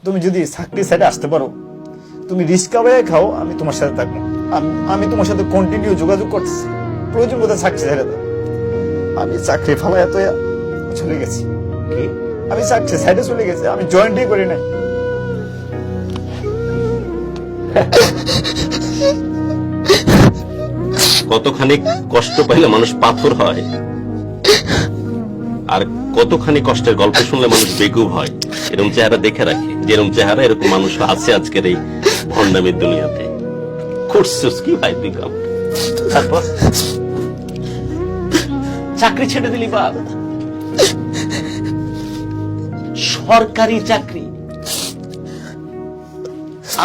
তুমি যদি চাকরি সাইডে আসতে পারো, তুমি রিস্কা হয়ে খাও, আমি তোমার সাথে থাকবো। আমি তোমার সাথে কন্টিনিউ যোগাযোগ করতেছি, প্রয়োজন কোথায় চাকরি ছেড়ে দাও। আমি চাকরি ফালা এত চলে গেছি, কি আমি চাকরি সাইডে চলে গেছি, আমি জয়েন্টই করি নাই। কতখানি কষ্ট পাইলে মানুষ পাথর হয়, আর কতখানি কষ্টের গল্প শুনলে মানুষ বেকুব হয়। এরকম চেহারা দেখে রাখে, যেরকম চেহারা এরকম মানুষ আছে আজকের এই ভণ্ডামির দুনিয়াতে। করছিস কি ভাই তুই কাম? তারপর চাকরি ছেড়ে দিলি বাপ, সরকারি চাকরি।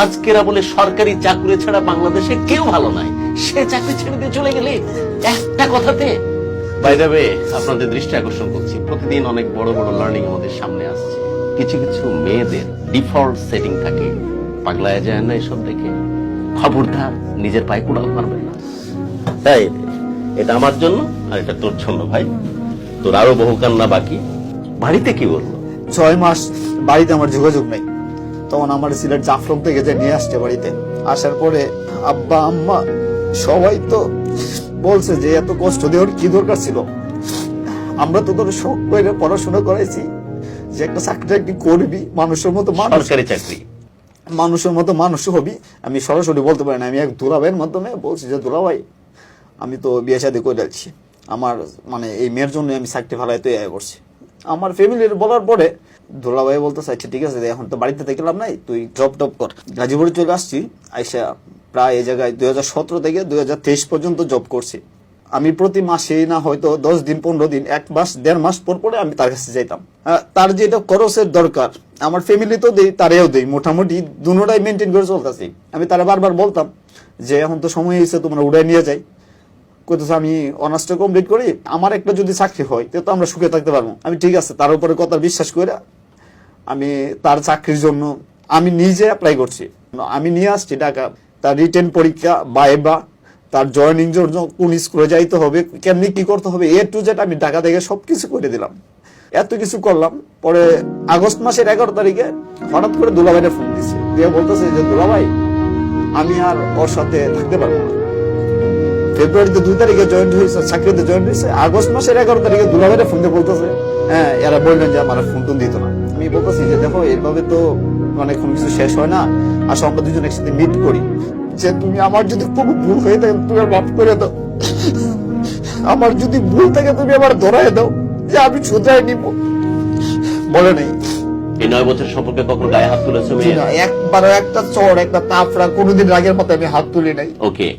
আজকেরা বলে সরকারি চাকরি ছাড়া বাংলাদেশে কেউ ভালো নাই, সে চাকরি ছেড়ে দিয়ে চলে গেলে একটা কথাতে। বাই দ্য ওয়ে, আপনাদের দৃষ্টি আকর্ষণ করছি, প্রতিদিন অনেক বড় বড় লার্নিং আমাদের সামনে আসছে। কিছু কিছু মেয়েদের ডিফল্ট সেটিং থাকে, পাগলায় যায় না এসব দেখে। খবরদার নিজের পায়ে কুড়াল মারবেন না। তাই এটা আমার জন্য আর এটা তোর জন্য ভাই। তোর আরো বহু কান্না বাকি। বাড়িতে কি বলবো? 6 মাস বাড়িতে আমার যোগাযোগ নাই। তখন আমার সিলেট জাফলং থেকে যে নিয়ে আসছে বাড়িতে, আসার পরে আব্বা আম্মা সবাই তো বলছে যে এত কষ্ট দেওয়ার কি দরকার ছিল। আমরা তো তোর শখ করে পড়াশোনা করাইছি যে একটা চাকরি করবি, মানুষের মতো সরকারি চাকরি, মানুষের মতো মানুষ হবি। আমি সরাসরি বলতে পারি না, আমি এক দুলাভাইয়ের মাধ্যমে বলছি যে দুলাভাই আমি তো বিয়ে শাদী করে যাচ্ছি, আমার মানে এই মেয়ের জন্য আমি চাকরি ফেলাইতে করছি। আমার ফ্যামিলির বলার পরে দুলাভাই বলতে চাইছে ঠিক আছে, এখন তো বাড়িতে থেকে লাভ নাই, তুই জব কর। গাজীপুরে চলে আসছি, আইসা প্রায় এই জায়গায় 2017 থেকে 2023 পর্যন্ত জব করছি। আমি প্রতি মাসে না হয়তো 10 দিন 15 দিন 1 মাস 1.5 মাস পর পরে আমি তার কাছে যাইতাম। তার যেটা খরচের দরকার আমার ফ্যামিলি তো দেই, তারেও দেই, মোটামুটি দুটোটাই মেনটেন করে চলতেছি। আমি তারা বারবার বলতাম যে এখন তো সময় হয়েছে, তোমরা উড়াই নিয়ে যাই। কোথাও আমি অনার্সটা কমপ্লিট করি, আমার একটা যদি চাকরি হয় তো আমরা সুখে থাকতে পারবো। আমি ঠিক আছে, তার উপরে কথা বিশ্বাস করে আমি তার চাকরির জন্য আমি নিজে অ্যাপ্লাই করছি। আমি নিয়ে আসছি ঢাকা, তার রিটেন পরীক্ষা, ভাইভা, তার জয়েনিং জন্য কোন স্কুলে যাইতে হবে, কেমনি কি করতে হবে, A to Z আমি ঢাকা থেকে সবকিছু করে দিলাম। এত কিছু করলাম পরে আগস্ট মাসের 11 তারিখে হঠাৎ করে দুলাভাইটা ফোন দিচ্ছে, দিয়ে বলতেছে যে দুলাভাই আমি আর ওর সাথে থাকতে পারবো না। ফেব্রুয়ারিতে 2 তারিখে জয়েন্ট হয়েছে, চাকরিতে জয়েন্ট হয়েছে, আগস্ট মাসের 11 তারিখে দুলাভাইটা ফোন দিয়ে বলতেছে হ্যাঁ, এরা বললেন যে আমার ফোন টোন দিত না। আমি বলতেছি যে দেখো এভাবে তো মানে কোনো কিছু শেষ হয় না, আসো আমরা দুজন একসাথে মিট করি। যে তুমি আমার যদি কোনো ভুল হয়ে থাকে তুমি মাফ করে দাও, আমার যদি ভুল থাকে তুমি আবার ধরাই দাও, যে আমি শুধরাই নিব। বলে নাই এই 9 বছর সম্পর্কে কখনো গায়ে হাত তুলেছো? একবার একটা চড় একটা তাফরা কোনোদিন রাগের মতো আমি হাত তুলি নাই। ওকে,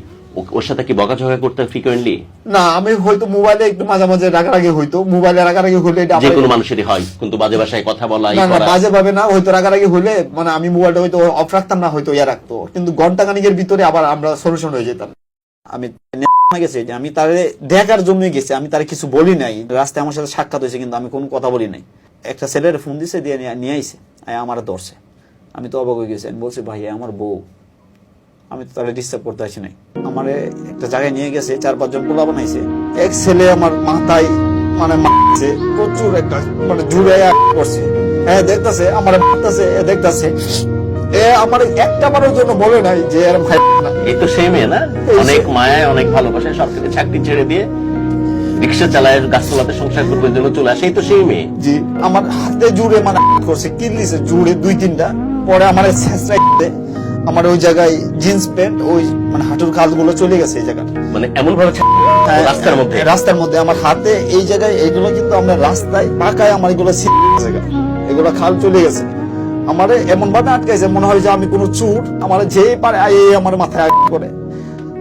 ওর সাথে কি বকাঝকা করতে ফ্রিকোয়েন্টলি? না, আমি হয়তো মোবাইলে একটু মাঝে মাঝে রাগারাগি হইতো, মোবাইলে রাগারাগি হলে যে কোনো মানুষেরই হয়, কিন্তু বাজে ভাষায় কথা বলা না বাজে ভাবে না, হয়তো রাগারাগি হলে মানে আমি মোবাইলটা হয়তো অফ রাখতাম না, হয়তো ইয়া রাখতো, কিন্তু ঘন্টা খানিকের ভিতরে আবার আমরা সলিউশন হয়ে যেতাম। আমি গেছি যে আমি তারে দেখার জন্য গেছি, আমি তারে কিছু বলি নাই। রাস্তায় আমার সাথে সাক্ষাৎ হয়েছে কিন্তু আমি কোনো কথা বলি নাই। একটা ছেলের ফোন দিছে, দিয়ে নিয়ে আইছে, আমার ধরছে। আমি তো অবাক হয়ে গেছি, আমি বলছি ভাই আমার বউ, আমি তো তাহলে ডিস্টার্ব করতে আসি নাই। আমার একটা জায়গায় নিয়ে গেছে, 4-5 জন পোলা বানাইছে। এক ছেলে আমার মাথায় মানে মারছে প্রচুর, একটা মানে জুড়ে করছে। হ্যাঁ দেখতেছে আমার মারতেছে, দেখতেছে আমার একটা বারের জন্য বলে নাই যে এর ভাই না। এই তো সেই মেয়ে না, অনেক মায়ায় অনেক ভালোবাসায় সরকারি চাকরি ছেড়ে দিয়ে রিক্সা চালায় গাছতলাতে সংসার করবে জন্য চলে আসে, এই তো সেই মেয়ে। জি, আমার হাতে জুড়ে মানে করছে, কিনলিছে জুড়ে 2-3টা। পরে আমার ছেঁচড়াইতে আমার ওই জায়গায় জিন্স প্যান্ট ওই মানে হাঁটুর খাল গুলো চলে গেছে এই জায়গায়, মানে এমন ভাবে রাস্তার মধ্যে আমার হাতে এই জায়গায় এইগুলো কিন্তু আমরা রাস্তায় পাকায় আমার এগুলো এগুলো খাল চলে গেছে। আমার এমন ভাবে আটকাইছে মনে হয় যে আমি কোনো চুর, আমার যে পারে আমার মাথায় করে।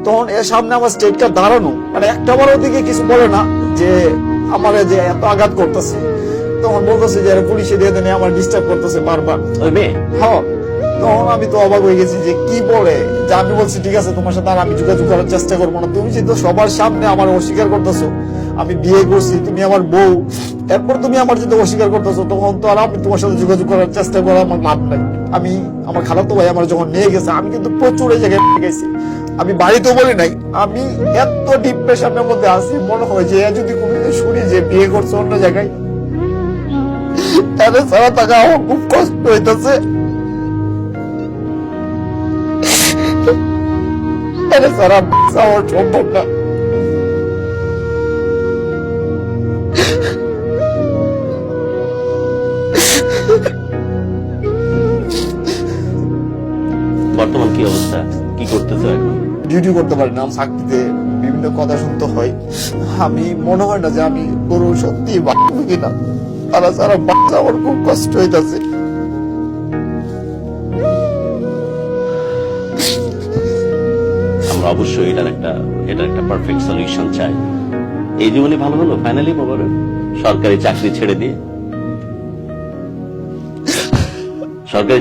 তখন এর সামনে আমার স্টেট কার দাঁড়ানো, মানে একটা বারও দিকে কিছু বলে না যে আমার যে এত আঘাত করতেছে। তখন বলতেছে যে পুলিশে দিয়ে দেনে আমার ডিস্টার্ব করতেছে বারবার। হ্যাঁ, তখন আমি তো অবাক হয়ে গেছি যে কি বলে, যে আমি বলছি ঠিক আছে তোমার সাথে আর আমি যোগাযোগ করার চেষ্টা করবো না, তুমি যেহেতু সবার সামনে আমার অস্বীকার করতেছো, আমি বিয়ে করছি, তুমি আমার বউ, এরপর তুমি আমার যদি অস্বীকার করতেছো, তখন তো আর আমি তোমার সাথে যোগাযোগ করার চেষ্টা করা আমার লাভ নাই। আমি আমার খালাতো ভাই আমার যখন নিয়ে গেছে, আমি কিন্তু প্রচুর এই জায়গায় গেছি, আমি বাড়িতেও বলি নাই। আমি এত ডিপ্রেশনের মধ্যে আছি, মনে হয় যে যদি কোনোদিন শুনি যে বিয়ে করছে অন্য জায়গায়, তাহলে সারা টাকা আমার খুব কষ্ট হইতেছে। তাহলে সারা আমার সম্ভব না। বর্তমান কি অবস্থা, কি করতেছো এখন? ডিউটি করতে পারি না, আমার চাকরিতে বিভিন্ন কথা শুনতে হয়। আমি মনে হয় না যে আমি গরু সত্যি বাঁচবো কিনা, তারা সারা বাচ্চা আমার খুব কষ্ট হইতাছে। আমরা অবশ্যই এটার একটা পারফেক্ট সলিউশন চাই। এই জীবনে ভালো হলো ফাইনালি বাবার সরকারি চাকরি ছেড়ে দিয়ে সরকারি